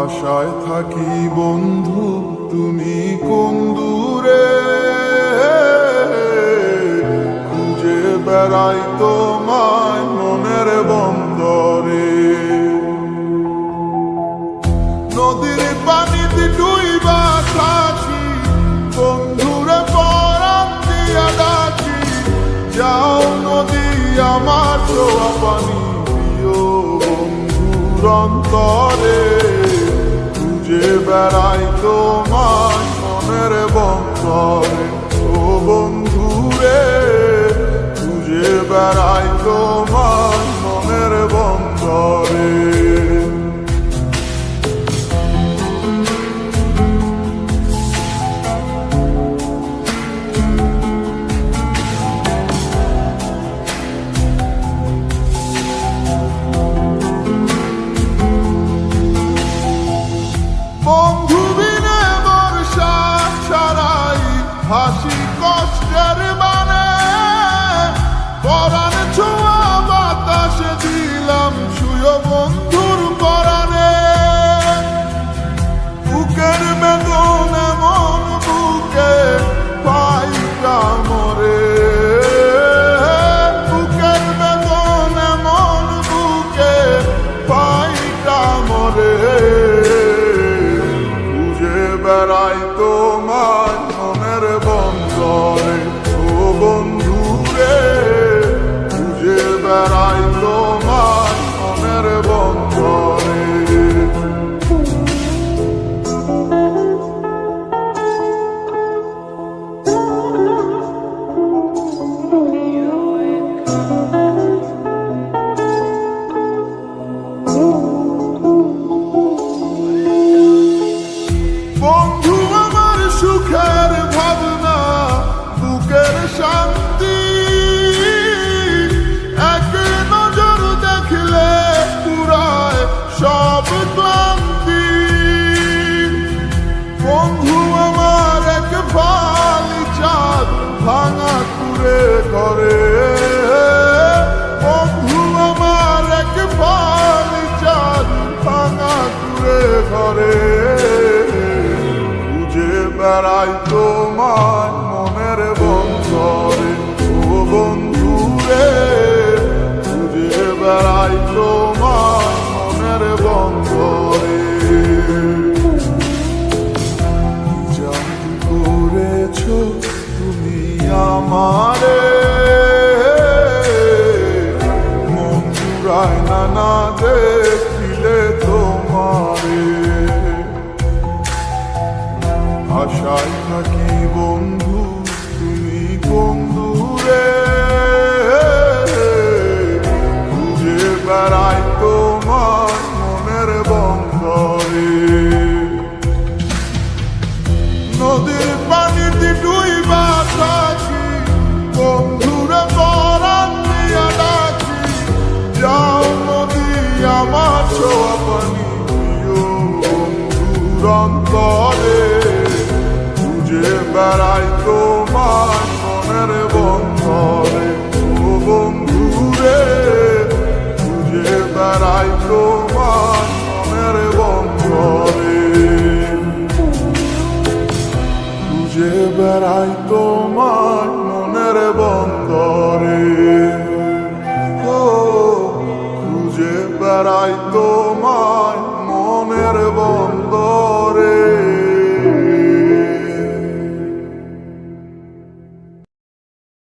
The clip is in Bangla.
আশায় থাকি বন্ধু তুমি কোন দূরে, খুঁজে বেড়াই তোমায় মনের বন্দরে। নদীর পানিতে ডুইবা থাকি বন্ধুরে পরাণ দিয়া ডাকি, যাও নদী আমার ছোঁয়া পানি দিও বন্ধুর অন্তরে। খুঁজে বেড়াই তোমায় মনের বন্দরে, ও বন্ধুরে খুঁজে বেড়াই তোমায় মনের বন্দরে। বন্ধু বিনে বর্ষা ছাড়াই হাসি কষ্টের মানে, পরাণে ছোঁয়া বাতাসে দিলাম ছুঁয়ো বন্ধুর পরাণে। বুকের বেদন এমন বুকে পাই কামরে, বুকের বেদন এমন বুকে পাই কামরে। বেড়াই তোমায় মনের বন্দরে, ও বন্ধুরে খুঁজে বেড়াই তোমায় মনের বন্দরে। বন্ধু আমার সুখের ভাবনা বুকের শান্তি, এক নজর দেখলে পুরায় সব ক্লান্তি। বন্ধু আমার এক ফালি চাঁদ ভাঙা কুড়ে ঘরে, বন্ধু আমার এক ফালি চাঁদ ভাঙা কুড়ে ঘরে। বেড়াই তোমায় মনের বন্দরে, ও বন্ধুরে খুঁজে বেড়াই তোমায় মনের বন্দরে। জাদু করেছ তুমি আমারে, মন জুড়ায় না দেখিলে তোমারে। আশায় থাকি বন্ধু তুমি কোন দূরে, খুঁজে বেড়াই তোমার মনের বন্দরে। নদীর পানিতে ডুইবা থাকি বন্ধুরে পরাণ দিয়া ডাকি, যাও নদী আমার ছোঁয়া পানি দিও বন্ধুর অন্তরে। খুঁজে বেড়াই তোমায় মনের বন্দরে, ও বন্ধুরে খুঁজে বেড়াই তোমায় মনের বন্দরে। খুঁজে বেড়াই তোমায় মনের বন্দরে, ও খুঁজে বেড়াই তোমায় মনের বন্দরে।